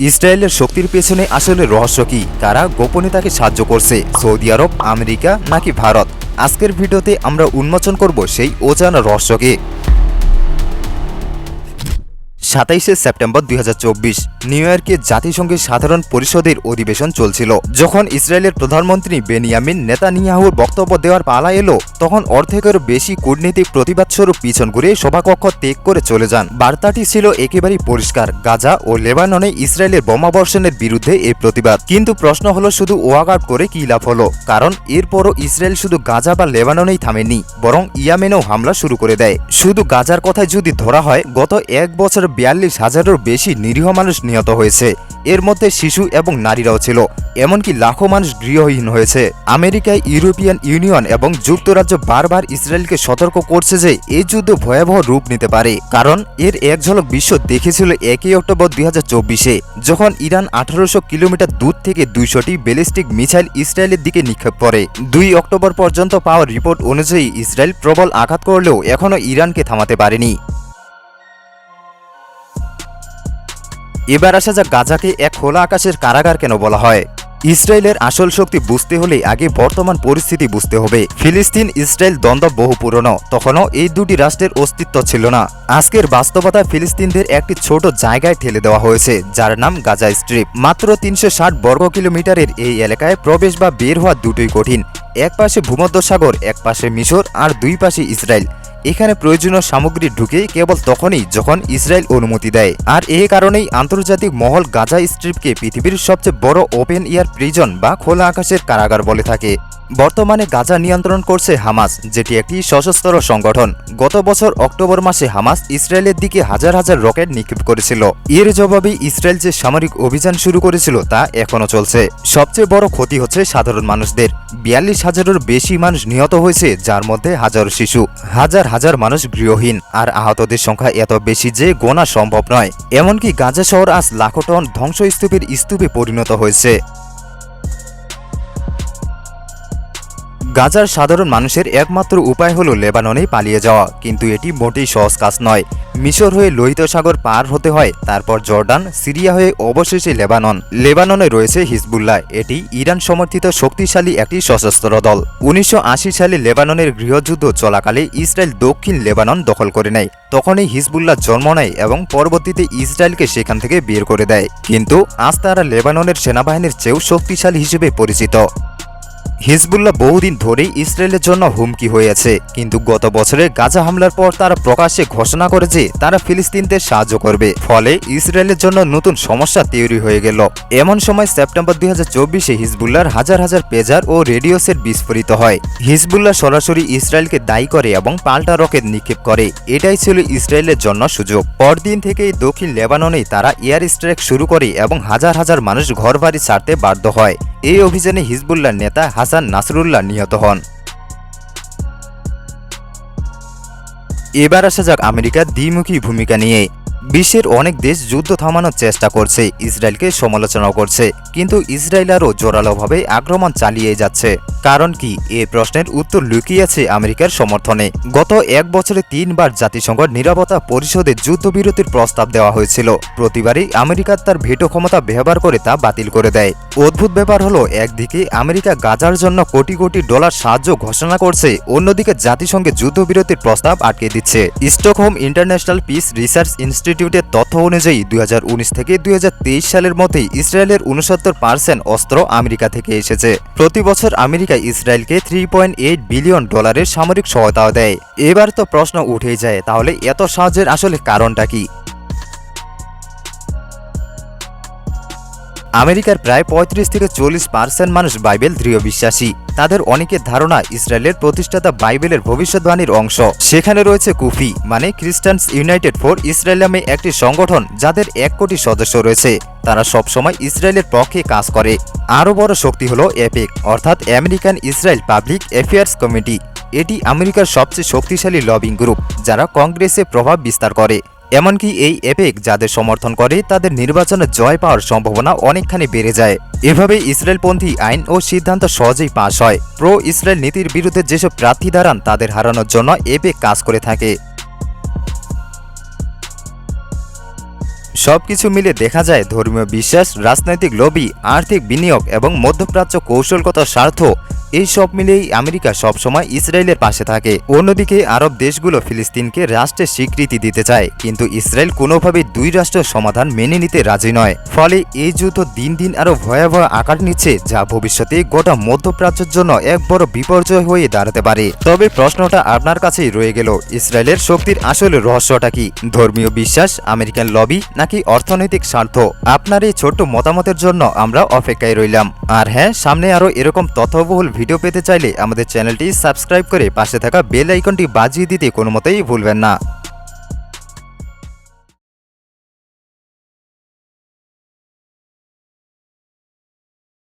ইসরায়েলের শক্তির পেছনে আসলে রহস্য কি? কারা গোপনে তাকে সাহায্য করছে? সৌদি আরব, আমেরিকা নাকি ভারত? আজকের ভিডিওতে আমরা উন্মোচন করব সেই অজানা রহস্যকে। 27শে সেপ্টেম্বর 2024 নিউ ইয়র্কে জাতিসংঘের সাধারণ পরিষদের অধিবেশন চলছিল। যখন ইসরায়েলের প্রধানমন্ত্রী বেনিয়ামিন নেতানিয়াহুর বক্তব্য দেওয়ার পালা এলো, তখন অর্ধেকেরও বেশি কূটনীতিক প্রতিবাদস্বরূপ পিছন ঘুরে সভাকক্ষ ত্যাগ করে চলে যান। বার্তাটি ছিল একেবারেই পরিষ্কার, গাজা ও লেবাননে ইসরায়েলের বোমাবর্ষণের বিরুদ্ধে এই প্রতিবাদ। কিন্তু প্রশ্ন হলো, শুধু ওয়াকআউট করে কি লাভ হলো? কারণ এরপরও ইসরায়েল শুধু গাজা বা লেবাননেই থামেনি, বরং ইয়ামেনেও হামলা শুরু করে দেয়। শুধু গাজার কথায় যদি ধরা হয়, গত এক বছর 42,000-এরও বেশি নিরীহ মানুষ নিহত হয়েছে। এর মধ্যে শিশু এবং নারীরাও ছিল। এমনকি লাখো মানুষ গৃহহীন হয়েছে। আমেরিকায়, ইউরোপিয়ান ইউনিয়ন এবং যুক্তরাজ্য বারবার ইসরায়েলকে সতর্ক করছে যে এই যুদ্ধ ভয়াবহ রূপ নিতে পারে। কারণ এর এক ঝলক বিশ্ব দেখেছিল 1 অক্টোবর 2024-এ, যখন ইরান 1800 কিলোমিটার দূর থেকে 200টি ব্যালিস্টিক মিসাইল ইসরায়েলের দিকে নিক্ষেপ করে। 2 অক্টোবর পর্যন্ত পাওয়া রিপোর্ট অনুযায়ী ইসরায়েল প্রবল আঘাত করলেও এখনও ইরানকে থামাতে পারেনি। এবার আসা যাক গাজাকে এক খোলা আকাশের কারাগার কেন বলা হয়। ইসরায়েলের আসল শক্তি বুঝতে হলে আগে বর্তমান পরিস্থিতি বুঝতে হবে। ফিলিস্তিন ইসরায়েল দ্বন্দ্ব বহু পুরনো, তখনও এই দুটি রাষ্ট্রের অস্তিত্ব ছিল না। আজকের বাস্তবতা ফিলিস্তিনদের একটি ছোট জায়গায় ঠেলে দেওয়া হয়েছে, যার নাম গাজা স্ট্রিপ। মাত্র 360 বর্গ কিলোমিটারের এই এলাকায় প্রবেশ বা বের হওয়া দুটোই কঠিন। এক পাশে ভূমধ্যসাগর, এক পাশে মিশর, আর দুই পাশে ইসরায়েল। এখানে প্রয়োজনীয় সামগ্রী ঢুকে কেবল তখনই যখন ইসরায়েল অনুমতি দেয়। আর এই কারণেই আন্তর্জাতিক মহল গাজা স্ট্রিপকে পৃথিবীর সবচেয়ে বড় ওপেন এয়ার প্রিজন বা খোলা আকাশের কারাগার বলে থাকে। বর্তমানে গাজা নিয়ন্ত্রণ করছে হামাস, যেটি একটি সশস্ত্র সংগঠন। গত বছর অক্টোবর মাসে হামাস ইসরায়েলের দিকে হাজার হাজার রকেট নিক্ষেপ করেছিল। এর জবাবে ইসরায়েল যে সামরিক অভিযান শুরু করেছিল তা এখনও চলছে। সবচেয়ে বড় ক্ষতি হচ্ছে সাধারণ মানুষদের। 42,000-এরও বেশি মানুষ নিহত হয়েছে, যার মধ্যে হাজারো শিশু। হাজার হাজার মানুষ গৃহহীন, আর আহতদের সংখ্যা এত বেশি যে গোনা সম্ভব নয়। এমনকি গাজা শহর আজ লাখো টন ধ্বংসস্তূপের স্তূপে পরিণত হয়েছে। গাজার সাধারণ মানুষের একমাত্র উপায় হলো লেবাননে পালিয়ে যাওয়া, কিন্তু এটি মোটেই সহজ কাজ নয়। মিশর হয়ে লোহিত সাগর পার হতে হয়, তারপর জর্ডান, সিরিয়া হয়ে অবশেষে লেবানন। লেবাননে রয়েছে হিজবুল্লাহ। এটি ইরান সমর্থিত শক্তিশালী একটি সশস্ত্র দল। 1980 সালে লেবাননের গৃহযুদ্ধ চলাকালে ইসরায়েল দক্ষিণ লেবানন দখল করে নেয়। তখনই হিজবুল্লাহ জন্ম নেয় এবং পরবর্তীতে ইসরায়েলকে সেখান থেকে বের করে দেয়। কিন্তু আজ তারা লেবাননের সেনাবাহিনীর চেয়েও শক্তিশালী হিসেবে পরিচিত। হিজবুল্লাহ বহুদিন ধরেই ইসরায়েলের জন্য হুমকি হয়ে আছে, কিন্তু গত বছরে গাজা হামলার পর তারা প্রকাশ্যে ঘোষণা করে যে তারা ফিলিস্তিনদের সাহায্য করবে। ফলে ইসরায়েলের জন্য নতুন সমস্যা তৈরি হয়ে গেল। এমন সময় সেপ্টেম্বর 2024-এ হিজবুল্লাহর হাজার হাজার পেজার ও রেডিও সেট বিস্ফোরিত হয়। হিজবুল্লাহ সরাসরি ইসরায়েলকে দায়ী করে এবং পাল্টা রকেট নিক্ষেপ করে। এটাই ছিল ইসরায়েলের জন্য সুযোগ। পরদিন থেকেই দক্ষিণ লেবাননেই তারা এয়ার স্ট্রাইক শুরু করে এবং হাজার হাজার মানুষ ঘরবাড়ি ছাড়তে বাধ্য হয়। এই অভিযানে হিজবুল্লাহর নেতা হাসান নাসরুল্লাহ নিহত হন। এবার আসা যাক আমেরিকার দ্বিমুখী ভূমিকা নিয়ে। বিশ্বের অনেক দেশ যুদ্ধ থামানোর চেষ্টা করছে, ইসরায়েলকে সমালোচনা করছে, কিন্তু ইসরায়েল আরও জোরালোভাবে আক্রমণ চালিয়ে যাচ্ছে। কারণ কি? এ প্রশ্নের উত্তর লুকিয়ে আছে আমেরিকার সমর্থনে। গত এক বছরে 3 বার জাতিসংঘ নিরাপত্তা পরিষদে যুদ্ধবিরতির প্রস্তাব দেওয়া হয়েছিল। প্রতিবারই আমেরিকা তার ভেটো ক্ষমতা ব্যবহার করে তা বাতিল করে দেয়। অদ্ভুত ব্যাপার হলো, একদিকে আমেরিকা গাজার জন্য কোটি কোটি ডলার সাহায্য ঘোষণা করছে, অন্যদিকে জাতিসংঘে যুদ্ধবিরতির প্রস্তাব আটকে দিচ্ছে। স্টকহোম ইন্টারন্যাশনাল পিস রিসার্চ ইনস্টিটিউটের তথ্য অনুযায়ী 2019 থেকে 2023 সালের মধ্যে ইসরায়েলের 69% অস্ত্র আমেরিকা থেকে এসেছে। প্রতি বছর আমেরিকা ইসরায়েলকে $3.8 বিলিয়ন সামরিক সহায়তা দেয়। এবার তো প্রশ্ন উঠেই যায়, তাহলে এত সাহায্যের আসলে কারণটা কি? আমেরিকার প্রায় 35 থেকে 40% মানুষ বাইবেল দৃঢ় বিশ্বাসী। তাদের অনেকের ধারণা ইসরায়েলের প্রতিষ্ঠাতা বাইবেলের ভবিষ্যদ্বাণীর অংশ। সেখানে রয়েছে কুফি, মানে খ্রিস্টানস ইউনাইটেড ফর ইসরায়েল নামে একটি সংগঠন, যাদের 1 কোটি সদস্য রয়েছে। তারা সবসময় ইসরায়েলের পক্ষে কাজ করে। আরও বড় শক্তি হলো এপিক, অর্থাৎ American Israel public affairs committee. এটি আমেরিকার সবচেয়ে শক্তিশালী লবিং গ্রুপ, যারা কংগ্রেসে প্রভাব বিস্তার করে। এমনকি এই এপেক যাদের সমর্থন করে, তাদের নির্বাচনে জয় পাওয়ার সম্ভাবনা অনেকখানি বেড়ে যায়। এভাবে ইসরায়েলপন্থী আইন ও সিদ্ধান্ত সহজেই পাস হয়। প্রো ইসরায়েল নীতির বিরুদ্ধে যেসব প্রার্থী দাঁড়ান, তাদের হারানোর জন্য এপেক কাজ করে থাকে। সবকিছু মিলে দেখা যায় ধর্মীয় বিশ্বাস, রাজনৈতিক লবি, আর্থিক বিনিয়োগ এবং মধ্যপ্রাচ্য কৌশলগত স্বার্থ এই সব মিলিয়েই আমেরিকা সবসময় ইসরায়েলের পাশে থাকে। অন্যদিকে আরব দেশগুলো ফিলিস্তিনকে রাষ্ট্রের স্বীকৃতি দিতে চায়, কিন্তু ইসরায়েল কোনোভাবেই দুই রাষ্ট্র সমাধান মেনে নিতে রাজি নয়। ফলে এই যুদ্ধ দিন দিন আরও ভয়াবহ আকার নিচ্ছে, যা ভবিষ্যতে গোটা মধ্যপ্রাচ্যের জন্য এক বড় বিপর্যয় হয়ে দাঁড়াতে পারে। তবে প্রশ্নটা আপনার কাছেই রয়ে গেল, ইসরায়েলের শক্তির আসল রহস্যটা কি? ধর্মীয় বিশ্বাস, আমেরিকান লবি, নাকি অর্থনৈতিক স্বার্থ? আপনার এই ছোট্ট মতামতের জন্য আমরা অপেক্ষায় রইলাম। আর হ্যাঁ, সামনে আরও এরকম তথ্যবহুল ভিডিও পেতে চাইলে আমাদের চ্যানেলটি সাবস্ক্রাইব করে পাশে থাকা বেল আইকনটি বাজিয়ে দিতে কোনো মতেই ভুলবেন না।